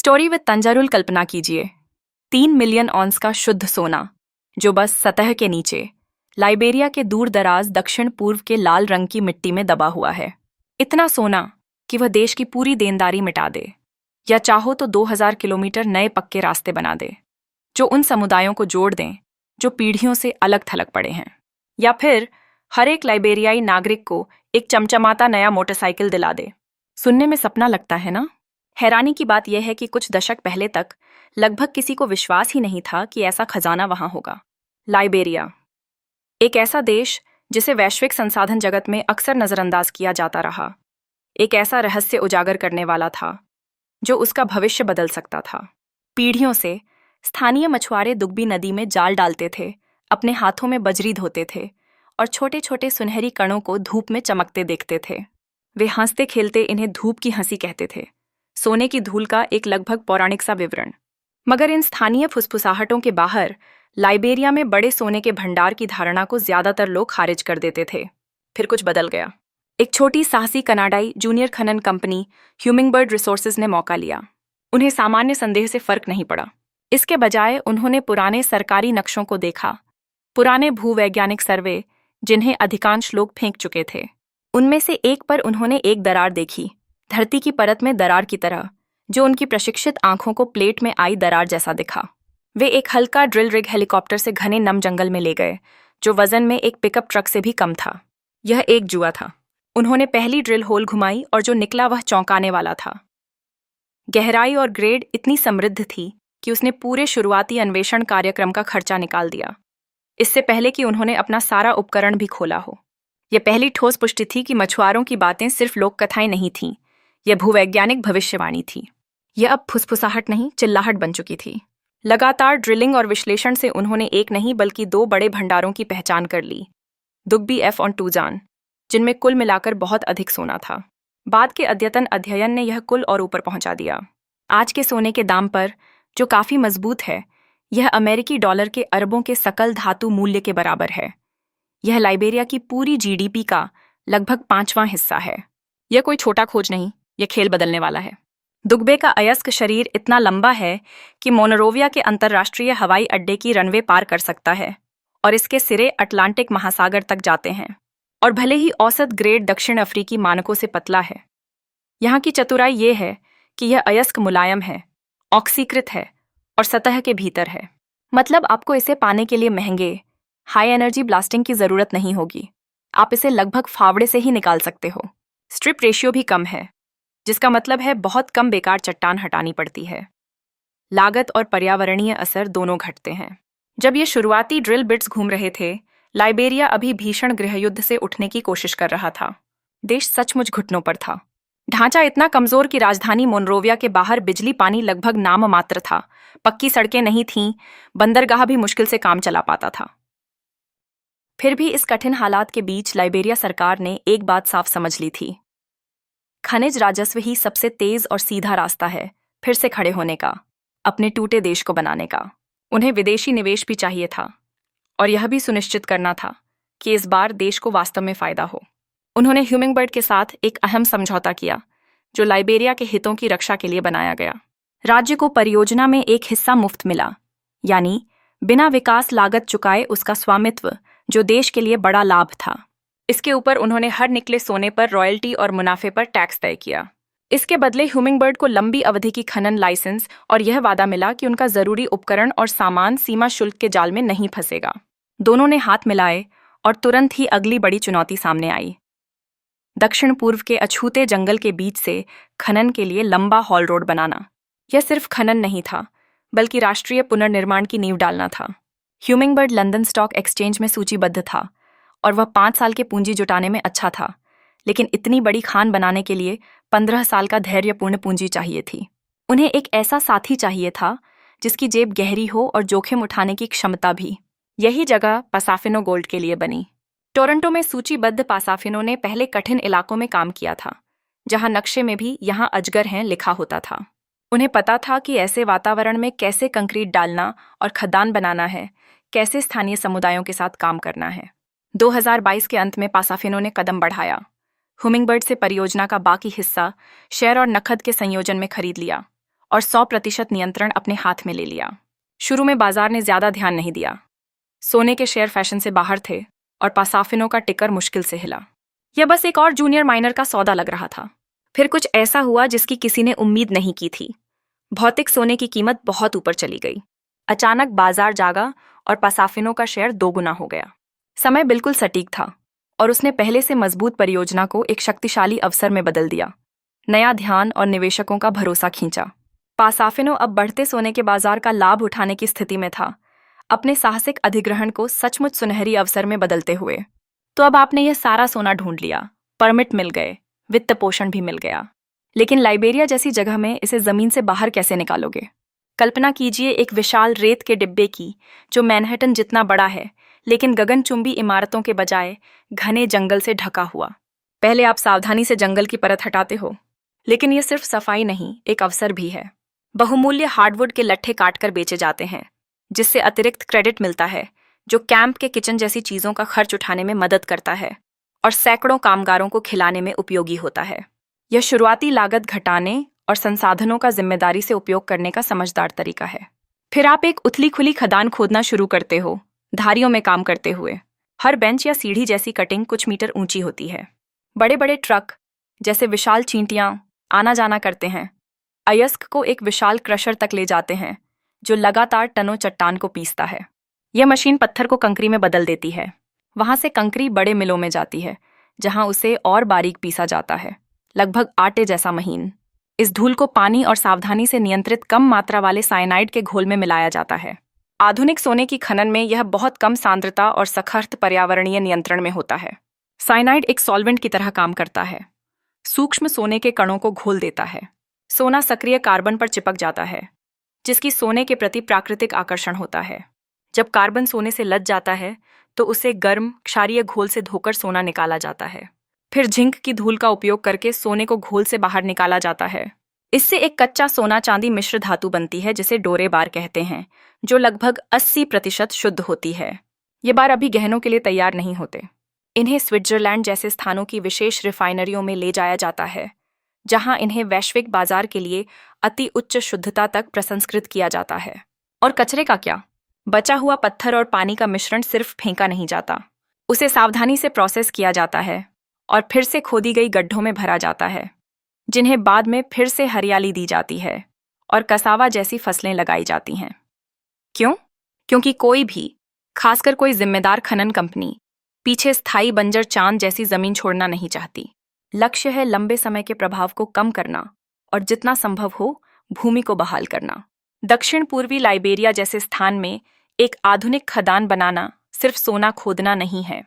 Story with तंजारुल कल्पना कीजिए 3 million ऑन्स का शुद्ध सोना जो बस सतह के नीचे लाइबेरिया के दूर दराज दक्षिण पूर्व के लाल रंग की मिट्टी में दबा हुआ है। इतना सोना कि वह देश की पूरी देनदारी मिटा दे, या चाहो तो 2000 किलोमीटर नए पक्के रास्ते बना दे जो उन समुदायों को जोड़ दें जो पीढ़ियों से अलग थलग पड़े हैं, या फिर हर एक लाइबेरियाई नागरिक को एक चमचमाता नया मोटरसाइकिल दिला दे। सुनने में सपना लगता है ना? हैरानी की बात यह है कि कुछ दशक पहले तक लगभग किसी को विश्वास ही नहीं था कि ऐसा खजाना वहां होगा। लाइबेरिया, एक ऐसा देश जिसे वैश्विक संसाधन जगत में अक्सर नजरअंदाज किया जाता रहा, एक ऐसा रहस्य उजागर करने वाला था जो उसका भविष्य बदल सकता था। पीढ़ियों से स्थानीय मछुआरे दुग्बी नदी में जाल डालते थे, अपने हाथों में बजरी धोते थे और छोटे छोटे सुनहरी कणों को धूप में चमकते देखते थे। वे हंसते खेलते इन्हें धूप की हंसी कहते थे, सोने की धूल का एक लगभग पौराणिक सा विवरण। मगर इन स्थानीय फुसफुसाहटों के बाहर लाइबेरिया में बड़े सोने के भंडार की धारणा को ज्यादातर लोग खारिज कर देते थे। फिर कुछ बदल गया। एक छोटी साहसी कनाडाई जूनियर खनन कंपनी ह्यूमिंगबर्ड रिसोर्सेज ने मौका लिया। उन्हें सामान्य संदेह से फर्क नहीं पड़ा। इसके बजाय उन्होंने पुराने सरकारी नक्शों को देखा, पुराने भूवैज्ञानिक सर्वे जिन्हें अधिकांश लोग फेंक चुके थे। उनमें से एक पर उन्होंने एक दरार देखी, धरती की परत में दरार की तरह, जो उनकी प्रशिक्षित आंखों को प्लेट में आई दरार जैसा दिखा। वे एक हल्का ड्रिल रिग हेलीकॉप्टर से घने नम जंगल में ले गए, जो वजन में एक पिकअप ट्रक से भी कम था। यह एक जुआ था। उन्होंने पहली ड्रिल होल घुमाई और जो निकला वह चौंकाने वाला था। गहराई और ग्रेड इतनी समृद्ध थी कि उसने पूरे शुरुआती अन्वेषण कार्यक्रम का खर्चा निकाल दिया, इससे पहले कि उन्होंने अपना सारा उपकरण भी खोला हो। यह पहली ठोस पुष्टि थी कि मछुआरों की बातें सिर्फ लोक कथाएं नहीं थीं, यह भूवैज्ञानिक भविष्यवाणी थी। यह अब फुसफुसाहट नहीं, चिल्लाहट बन चुकी थी। लगातार ड्रिलिंग और विश्लेषण से उन्होंने एक नहीं बल्कि 2 बड़े भंडारों की पहचान कर ली, दुग्बी एफ और टूजान, जिनमें कुल मिलाकर बहुत अधिक सोना था। बाद के अद्यतन अध्ययन ने यह कुल और ऊपर पहुंचा दिया। आज के सोने के दाम पर, जो काफी मजबूत है, यह अमेरिकी डॉलर के अरबों के सकल धातु मूल्य के बराबर है। यह लाइबेरिया की पूरी जीडीपी का लगभग 5वां हिस्सा है। यह कोई छोटा खोज नहीं, यह खेल बदलने वाला है। दुग्बे का अयस्क शरीर इतना लंबा है कि मोनरोविया के अंतर्राष्ट्रीय हवाई अड्डे की रनवे पार कर सकता है और इसके सिरे अटलांटिक महासागर तक जाते हैं। और भले ही औसत ग्रेड दक्षिण अफ्रीकी मानकों से पतला है, यहाँ की चतुराई ये है कि यह अयस्क मुलायम है, ऑक्सीकृत है और सतह के भीतर है। मतलब आपको इसे पाने के लिए महंगे हाई एनर्जी ब्लास्टिंग की जरूरत नहीं होगी। आप इसे लगभग फावड़े से ही निकाल सकते हो। स्ट्रिप रेशियो भी कम है, जिसका मतलब है बहुत कम बेकार चट्टान हटानी पड़ती है। लागत और पर्यावरणीय असर दोनों घटते हैं। जब ये शुरुआती ड्रिल बिट्स घूम रहे थे, लाइबेरिया अभी भीषण गृहयुद्ध से उठने की कोशिश कर रहा था। देश सचमुच घुटनों पर था। ढांचा इतना कमजोर कि राजधानी मोनरोविया के बाहर बिजली पानी लगभग नाम मात्र था, पक्की सड़कें नहीं थीं, बंदरगाह भी मुश्किल से काम चला पाता था। फिर भी इस कठिन हालात के बीच लाइबेरिया सरकार ने एक बात साफ समझ ली थी, खनिज राजस्व ही सबसे तेज और सीधा रास्ता है फिर से खड़े होने का, अपने टूटे देश को बनाने का। उन्हें विदेशी निवेश भी चाहिए था और यह भी सुनिश्चित करना था कि इस बार देश को वास्तव में फायदा हो। उन्होंने ह्यूमिंगबर्ड के साथ एक अहम समझौता किया जो लाइबेरिया के हितों की रक्षा के लिए बनाया गया। राज्य को परियोजना में एक हिस्सा मुफ्त मिला, यानी बिना विकास लागत चुकाए उसका स्वामित्व, जो देश के लिए बड़ा लाभ था। इसके ऊपर उन्होंने हर निकले सोने पर रॉयल्टी और मुनाफे पर टैक्स तय किया। इसके बदले ह्यूमिंगबर्ड को लंबी अवधि की खनन लाइसेंस और यह वादा मिला कि उनका जरूरी उपकरण और सामान सीमा शुल्क के जाल में नहीं फंसेगा। दोनों ने हाथ मिलाए और तुरंत ही अगली बड़ी चुनौती सामने आई। दक्षिण पूर्व के अछूते जंगल के बीच से खनन के लिए लंबा हॉल रोड बनाना। यह सिर्फ खनन नहीं था, बल्कि राष्ट्रीय पुनर्निर्माण की नींव डालना था। ह्यूमिंगबर्ड लंदन स्टॉक एक्सचेंज में सूचीबद्ध था और वह 5 साल के पूंजी जुटाने में अच्छा था, लेकिन इतनी बड़ी खान बनाने के लिए 15 साल का धैर्यपूर्ण पूंजी चाहिए थी। उन्हें एक ऐसा साथी चाहिए था जिसकी जेब गहरी हो और जोखिम उठाने की क्षमता भी। यही जगह पासाफिनो गोल्ड के लिए बनी। टोरंटो में सूचीबद्ध पासाफिनो ने पहले कठिन इलाकों में काम किया था, जहां नक्शे में भी यहाँ अजगर हैं लिखा होता था। उन्हें पता था कि ऐसे वातावरण में कैसे कंक्रीट डालना और खदान बनाना है, कैसे स्थानीय समुदायों के साथ काम करना है। 2022 के अंत में पासाफिनो ने कदम बढ़ाया। ह्यूमिंगबर्ड से परियोजना का बाकी हिस्सा शेयर और नकद के संयोजन में खरीद लिया और 100% नियंत्रण अपने हाथ में ले लिया। शुरू में बाजार ने ज्यादा ध्यान नहीं दिया। सोने के शेयर फैशन से बाहर थे और पासाफिनो का टिकर मुश्किल से हिला। यह बस एक और जूनियर माइनर का सौदा लग रहा था। फिर कुछ ऐसा हुआ जिसकी किसी ने उम्मीद नहीं की थी। भौतिक सोने की कीमत बहुत ऊपर चली गई। अचानक बाजार जागा और पासाफिनो का शेयर 2 गुना हो गया। समय बिल्कुल सटीक था और उसने पहले से मजबूत परियोजना को एक शक्तिशाली अवसर में बदल दिया। नया ध्यान और निवेशकों का भरोसा खींचा। पासाफिनो अब बढ़ते सोने के बाजार का लाभ उठाने की स्थिति में था, अपने साहसिक अधिग्रहण को सचमुच सुनहरी अवसर में बदलते हुए। तो अब आपने यह सारा सोना ढूंढ लिया, परमिट मिल गए, वित्त पोषण भी मिल गया, लेकिन लाइबेरिया जैसी जगह में इसे जमीन से बाहर कैसे निकालोगे? कल्पना कीजिए एक विशाल रेत के डिब्बे की, जो मैनहट्टन जितना बड़ा है, लेकिन गगनचुंबी इमारतों के बजाय घने जंगल से ढका हुआ। पहले आप सावधानी से जंगल की परत हटाते हो, लेकिन यह सिर्फ सफाई नहीं, एक अवसर भी है। बहुमूल्य हार्डवुड के लट्ठे काटकर बेचे जाते हैं, जिससे अतिरिक्त क्रेडिट मिलता है, जो कैंप के किचन जैसी चीजों का खर्च उठाने में मदद करता है और सैकड़ों कामगारों को खिलाने में उपयोगी होता है। यह शुरुआती लागत घटाने और संसाधनों का जिम्मेदारी से उपयोग करने का समझदार तरीका है। फिर आप एक उथली खुली खदान खोदना शुरू करते हो, धारियों में काम करते हुए। हर बेंच या सीढ़ी जैसी कटिंग कुछ मीटर ऊंची होती है। बड़े बड़े ट्रक जैसे विशाल चींटियां आना जाना करते हैं, अयस्क को एक विशाल क्रशर तक ले जाते हैं, जो लगातार टनों चट्टान को पीसता है। यह मशीन पत्थर को कंकरी में बदल देती है। वहां से कंकरी बड़े मिलों में जाती है, जहां उसे और बारीक पीसा जाता है, लगभग आटे जैसा महीन। इस धूल को पानी और सावधानी से नियंत्रित कम मात्रा वाले साइनाइड के घोल में मिलाया जाता है। आधुनिक सोने की खनन में यह बहुत कम सांद्रता और सख्त पर्यावरणीय नियंत्रण में होता है। साइनाइड एक सॉल्वेंट की तरह काम करता है, सूक्ष्म सोने के कणों को घोल देता है। सोना सक्रिय कार्बन पर चिपक जाता है, जिसकी सोने के प्रति प्राकृतिक आकर्षण होता है। जब कार्बन सोने से लद जाता है तो उसे गर्म क्षारीय घोल से धोकर सोना निकाला जाता है। फिर जिंक की धूल का उपयोग करके सोने को घोल से बाहर निकाला जाता है। इससे एक कच्चा सोना चांदी मिश्र धातु बनती है, जिसे डोरे बार कहते हैं, जो लगभग 80% शुद्ध होती है। ये बार अभी गहनों के लिए तैयार नहीं होते। इन्हें स्विट्जरलैंड जैसे स्थानों की विशेष रिफाइनरियों में ले जाया जाता है, जहां इन्हें वैश्विक बाजार के लिए अति उच्च शुद्धता तक प्रसंस्कृत किया जाता है। और कचरे का क्या? बचा हुआ पत्थर और पानी का मिश्रण सिर्फ फेंका नहीं जाता, उसे सावधानी से प्रोसेस किया जाता है और फिर से खोदी गई गड्ढों में भरा जाता है, जिन्हें बाद में फिर से हरियाली दी जाती है और कसावा जैसी फसलें लगाई जाती हैं। क्यों? क्योंकि कोई भी, खासकर कोई जिम्मेदार खनन कंपनी, पीछे स्थायी बंजर चांद जैसी जमीन छोड़ना नहीं चाहती। लक्ष्य है लंबे समय के प्रभाव को कम करना और जितना संभव हो भूमि को बहाल करना। दक्षिण पूर्वी लाइबेरिया जैसे स्थान में एक आधुनिक खदान बनाना सिर्फ सोना खोदना नहीं है,